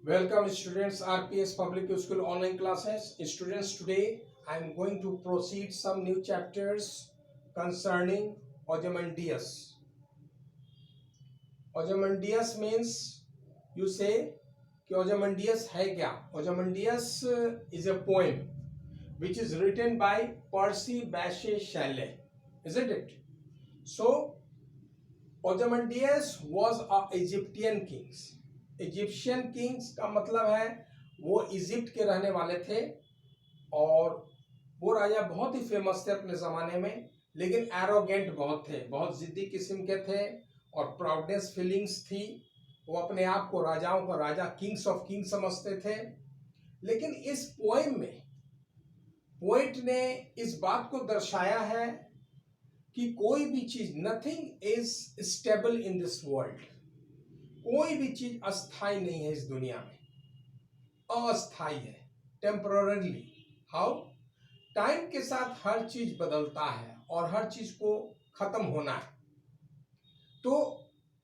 Welcome students, RPS Public School online classes. Students, today I am going to proceed some new chapters concerning Ozymandias. Ozymandias means you say कि Ozymandias है क्या? Ozymandias is a poem which is written by Percy Bysshe Shelley, isn't it? So Ozymandias was a Egyptian kings. Egyptian Kings का मतलब है वो Egypt के रहने वाले थे और वो राजा बहुत ही फेमस थे अपने ज़माने में, लेकिन एरोगेंट बहुत थे, बहुत ज़िद्दी किस्म के थे और प्राउडनेस फीलिंग्स थी। वो अपने आप को राजाओं का राजा, किंग्स ऑफ किंग समझते थे। लेकिन इस पोएम में पोइट ने इस बात को दर्शाया है कि कोई भी चीज़, nothing is stable in this world, कोई भी चीज अस्थाई नहीं है इस दुनिया में, अस्थाई है, टेम्पररीली। हाउ? टाइम के साथ हर चीज बदलता है और हर चीज को खत्म होना है। तो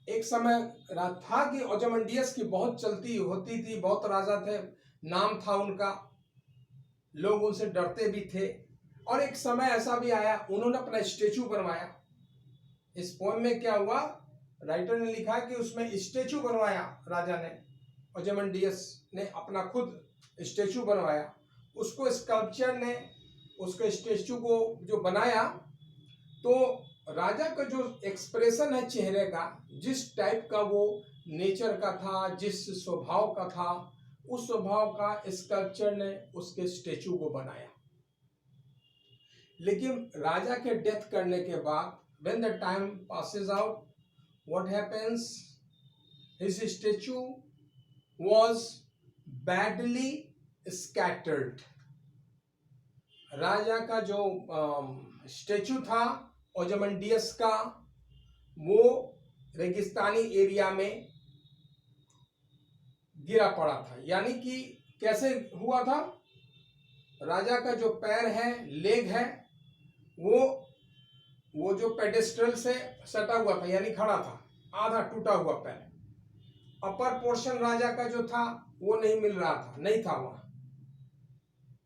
एक समय था कि ओजामंडियस की बहुत चलती होती थी, बहुत राजा थे, नाम था उनका, लोग उनसे डरते भी थे। और एक समय ऐसा भी आया, उन्होंने अपना स्टेचू बनवाया। इस पोएम में क्या हुआ, राइटर ने लिखा कि उसमें स्टेचू बनवाया राजा ने, ओजामंडियस ने अपना खुद स्टेचू बनवाया। उसको स्कल्पचर ने उसके स्टेचू को जो बनाया, तो राजा का जो एक्सप्रेशन है चेहरे का, जिस टाइप का वो नेचर का था, जिस स्वभाव का था, उस स्वभाव का स्कल्पचर ने उसके स्टेचू को बनाया। लेकिन राजा के डेथ करने के बाद, when the time passes out, what happens? His statue was badly scattered. राजा का जो स्टेचू था ओजामंडियस का, वो रेगिस्तानी एरिया में गिरा पड़ा था। यानी कि कैसे हुआ था, राजा का जो पैर है, लेग है, वो जो पेडेस्ट्रल से सटा हुआ था, यानी खड़ा था, आधा टूटा हुआ पैर। अपर पोर्शन राजा का जो था वो नहीं मिल रहा था, नहीं था वहां।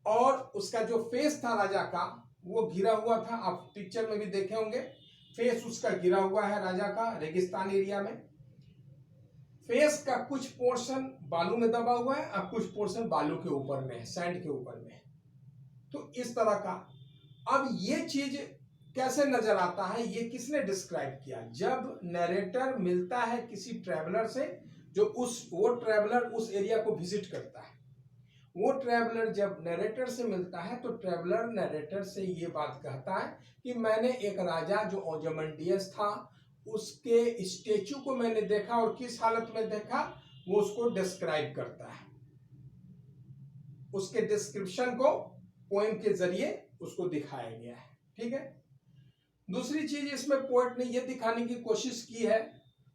और उसका जो फेस था राजा का, वो गिरा हुआ था। आप पिक्चर में भी देखे होंगे, फेस उसका गिरा हुआ है राजा का, रेगिस्तान एरिया में। फेस का कुछ पोर्शन बालू में दबा हुआ है और कुछ पोर्शन बालू के ऊपर में है, सैंड के ऊपर में। तो इस तरह का। अब ये चीज कैसे नजर आता है, ये किसने डिस्क्राइब किया? जब नरेटर मिलता है किसी ट्रैवलर से, जो वो ट्रैवलर उस एरिया को विजिट करता है, वो ट्रैवलर जब नरेटर से मिलता है, तो ट्रैवलर नरेटर से ये बात कहता है कि मैंने एक राजा जो ओजामंडियस था, उसके स्टेचू को मैंने देखा, और किस हालत में देखा वो उसको डिस्क्राइब करता है। उसके डिस्क्रिप्शन को पोएम के जरिए उसको दिखाया गया है। ठीक है। दूसरी चीज इसमें पोएट ने यह दिखाने की कोशिश की है,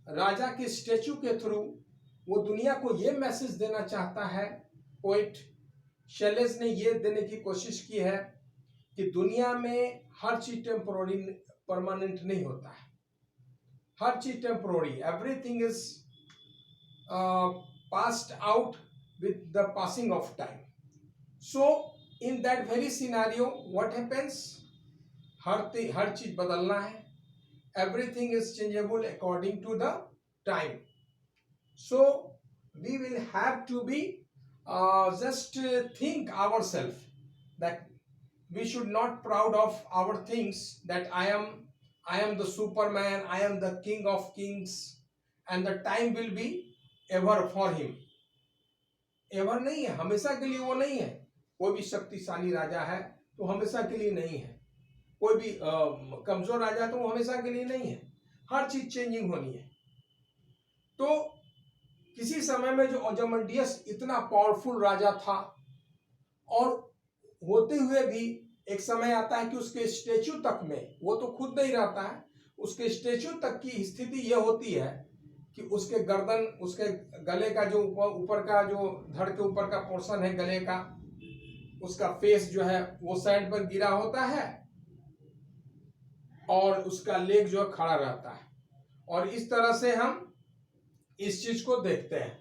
राजा के स्टेचू के थ्रू वो दुनिया को यह मैसेज देना चाहता है। पोएट शेलेस ने यह देने की कोशिश की है कि दुनिया में हर चीज टेम्पोररी, परमानेंट नहीं होता है, हर चीज temporary, everything is passed out with the passing of time. So in that very scenario what happens, हर चीज बदलना है, everything is changeable according to the time. So we will have to be just think ourselves that we should not proud of our things, that I am the superman, I am the king of kings, and the time will be ever for him. Ever नहीं है, हमेशा के लिए वो नहीं है। कोई भी शक्तिशाली राजा है तो हमेशा के लिए नहीं है, कोई भी कमजोर राजा तो वो हमेशा के लिए नहीं है। हर चीज चेंजिंग होनी है। तो किसी समय में जो ओजामंडियस इतना पावरफुल राजा था, और होते हुए भी एक समय आता है कि उसके स्टेचू तक में, वो तो खुद नहीं रहता है, उसके स्टेचू तक की स्थिति यह होती है कि उसके गर्दन, उसके गले का जो ऊपर का जो धड़ के ऊपर का पोर्शन है गले का, उसका फेस जो है वो साइड पर गिरा होता है और उसका लेग जो खड़ा रहता है। और इस तरह से हम इस चीज को देखते हैं।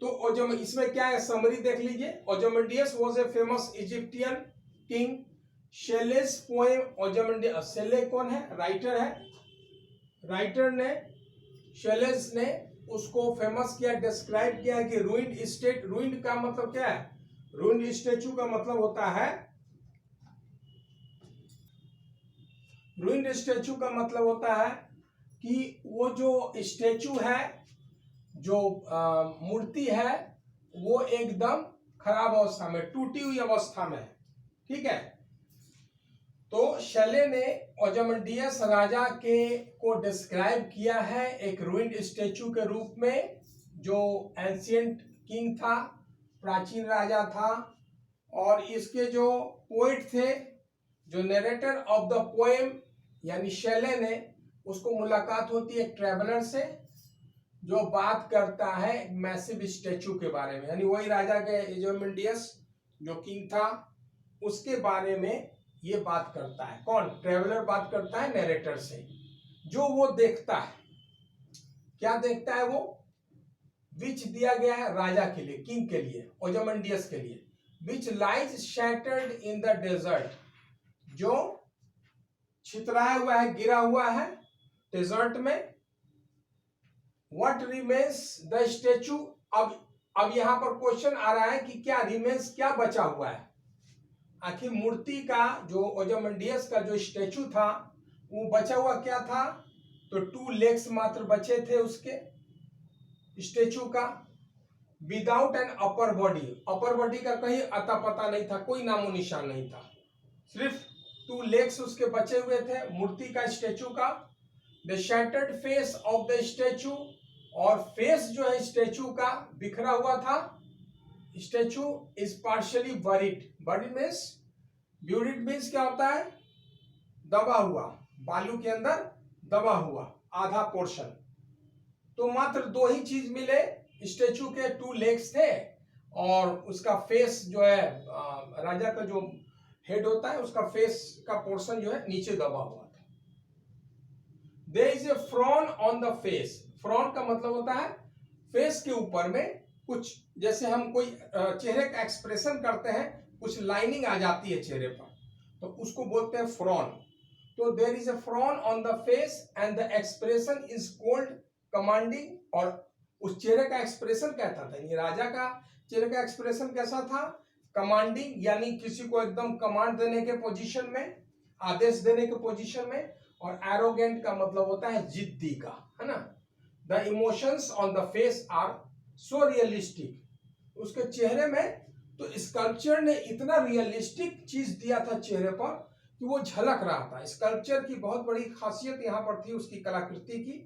तो इसमें क्या है, समरी देख लीजिए। Ozymandias was a famous Egyptian king. Shelley's poem Ozymandias, Shelley कौन है, राइटर है, राइटर ने शेलेस ने उसको फेमस किया, डिस्क्राइब किया कि रूइंड स्टेट, रूइंड का मतलब क्या है, रूइंड स्टेचू का मतलब होता है, रूइंड स्टेचू का मतलब होता है कि वो जो स्टेचू है, जो मूर्ति है, वो एकदम खराब अवस्था में, टूटी हुई अवस्था में है, ठीक है। तो शेले ने ओजामंडियस राजा के को डिस्क्राइब किया है एक रूइंड स्टेचू के रूप में, जो एंशिएंट किंग था, प्राचीन राजा था। और इसके जो पोइट थे, जो नरेटर ऑफ द पोएम यानी शेले ने, उसको मुलाकात होती है एक ट्रेवलर से, जो बात करता है मैसिव स्टेचू के बारे में, यानी वही राजा के ओजामंडियस जो किंग था उसके बारे में ये बात करता है। कौन, ट्रेवलर बात करता है नरेटर से, जो वो देखता है। क्या देखता है वो, विच दिया गया है राजा के लिए, किंग के लिए, ओजामंडियस के लिए, which lies shattered in the desert, जो छितराया हुआ है, गिरा हुआ है डेजर्ट में। व्हाट रिमेन्स द स्टेचू, अब यहां पर क्वेश्चन आ रहा है कि क्या रिमेन्स, क्या बचा हुआ है, आखिर मूर्ति का जो ओजामंडियस का जो स्टेचू था वो बचा हुआ क्या था, तो 2 लेग्स मात्र बचे थे उसके स्टेचू का, without an upper body, upper body का कहीं अता पता नहीं था, कोई नामो निशान नहीं था, सिर्फ 2 लेग्स उसके बचे हुए थे मूर्ति का, स्टेचू का। The shattered face of the statue, और फेस जो है स्टेचू का बिखरा हुआ था, statue is partially buried, buried means, buried means क्या होता है, दबा हुआ, बालू के अंदर दबा हुआ आधा पोर्शन। तो मात्र 2 ही चीज मिले, स्टेचू के 2 लेग्स थे और उसका फेस जो है, राजा का जो हेड होता है उसका फेस का पोर्शन जो है नीचे दबा हुआ था। There is a frown on the face, frown का मतलब होता है फेस के ऊपर में कुछ, जैसे हम कोई चेहरे का एक्सप्रेशन करते हैं, कुछ लाइनिंग आ जाती है चेहरे पर, तो उसको बोलते हैं फ्रॉन। तो there is a frown on the face and the expression is called commanding, और उस चेहरे का एक्सप्रेशन कैसा था, यानी राजा का चेहरे का एक्सप्रेशन कैसा था, कमांडिंग, यानी किसी को एकदम कमांड देने के पोजीशन में, आदेश देने के पोजीशन में। और एरोगेंट का मतलब होता है जिद्दी का, है ना। The emotions on the face are so realistic, उसके चेहरे में तो स्कल्पचर ने इतना रियलिस्टिक चीज दिया था चेहरे पर कि वो झलक रहा था। स्कल्पचर की बहुत बड़ी खासियत यहाँ पर थी उसकी कलाकृति की,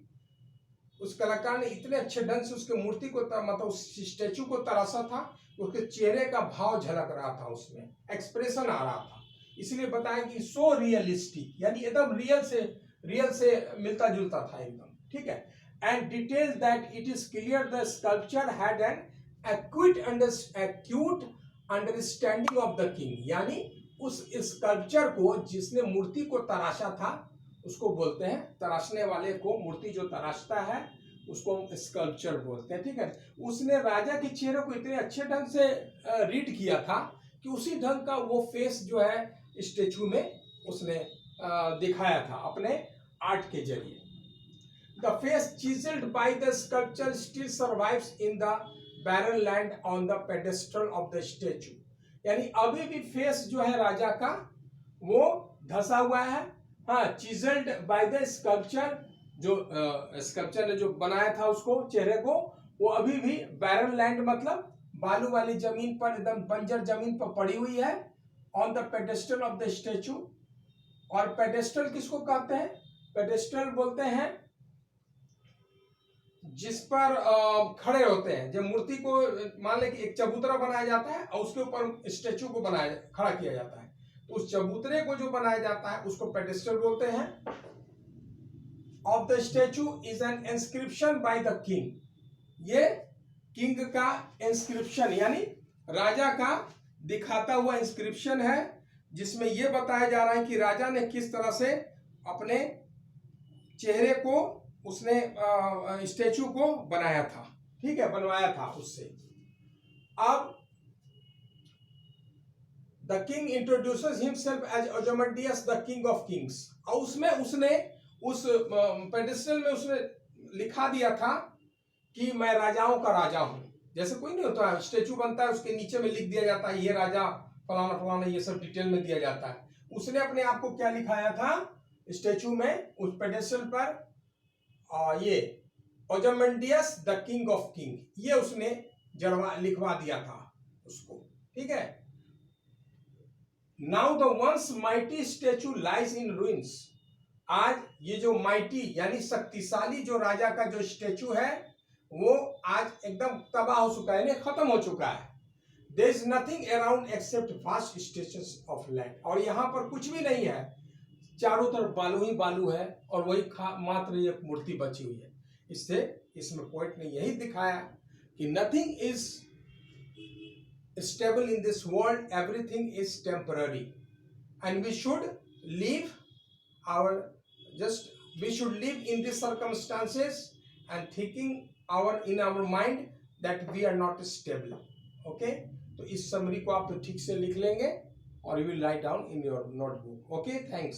उस कलाकार ने इतने अच्छे ढंग से उसके मूर्ति को मतलब उस स्टेचू को तराशा था, उसके चेहरे का भाव झलक रहा था, उसमें एक्सप्रेशन आ रहा था, इसलिए बताया कि सो रियलिस्टिक, यानी एकदम रियल से मिलता जुलता था एकदम, ठीक है। And detail that it is clear the sculpture had an acute understanding of the king, यानी उस स्कल्पचर को, जिसने मूर्ति को तराशा था, उसको बोलते हैं, तराशने वाले को, मूर्ति जो तराशता है उसको हम स्कल्पचर बोलते हैं, ठीक है। उसने राजा के चेहरे को इतने अच्छे ढंग से रीड किया था कि उसी ढंग का वो फेस जो है स्टेचू में उसने दिखाया था अपने आर्ट के जरिए। The face chiselled by the sculpture still survives in the barren land on the pedestal of the statue, यानी अभी भी फेस जो है राजा का वो धसा हुआ है, हाँ, चिजल्ड बाय द स्कल्पचर, जो स्कल्पचर ने जो बनाया था उसको, चेहरे को, वो अभी भी बैरन लैंड मतलब बालू वाली जमीन पर, एकदम बंजर जमीन पर पड़ी हुई है, on the pedestal of the statue. और पेडेस्टल किसको कहते हैं, पेडेस्टल बोलते हैं जिस पर खड़े होते हैं, जब मूर्ति को मान ले कि एक चबूतरा बनाया जाता है और उसके ऊपर स्टेचू को खड़ा किया जाता है, तो उस चबूतरे को जो बनाया जाता है उसको पेडेस्टल बोलते हैं। Of the statue is an inscription by the king, ये किंग का इंस्क्रिप्शन यानी राजा का दिखाता हुआ इंस्क्रिप्शन है, जिसमें यह बताया जा रहा है कि राजा ने किस तरह से अपने चेहरे को, उसने स्टेचू को बनाया था, ठीक है, बनवाया था उससे। अब the king introduces himself as Ozymandias the king of kings, और उसमें उसने उस पेडिस्टल में उसने लिखा दिया था कि मैं राजाओं का राजा हूं। जैसे कोई नहीं होता, स्टेचू बनता है उसके नीचे में लिख दिया जाता है ये राजा फलाना फलाना, ये सब डिटेल में दिया जाता है। उसने अपने आप को क्या लिखाया था स्टेचू में, उस पेडिस्टल पर ये ओजामेडियस द किंग ऑफ किंग, ये उसने लिखवा दिया था उसको, ठीक है। Now the ones mighty statue lies in ruins, आज ये जो माइटी यानी शक्तिशाली जो राजा का जो स्टेचू है वो आज एकदम तबाह हो चुका है, खत्म हो चुका है। There is nothing around except vast stretches of land, और यहाँ पर कुछ भी नहीं है, चारों तरफ बालू ही बालू है, और वही मात्र एक मूर्ति बची हुई है। इससे इसमें पोएट ने यही दिखाया कि nothing is stable in this world, everything is temporary, and we should live in these circumstances and thinking in our mind that we are not stable. Okay, तो इस समरी को आप ठीक से लिख लेंगे और you will write down in your notebook. Okay, thanks.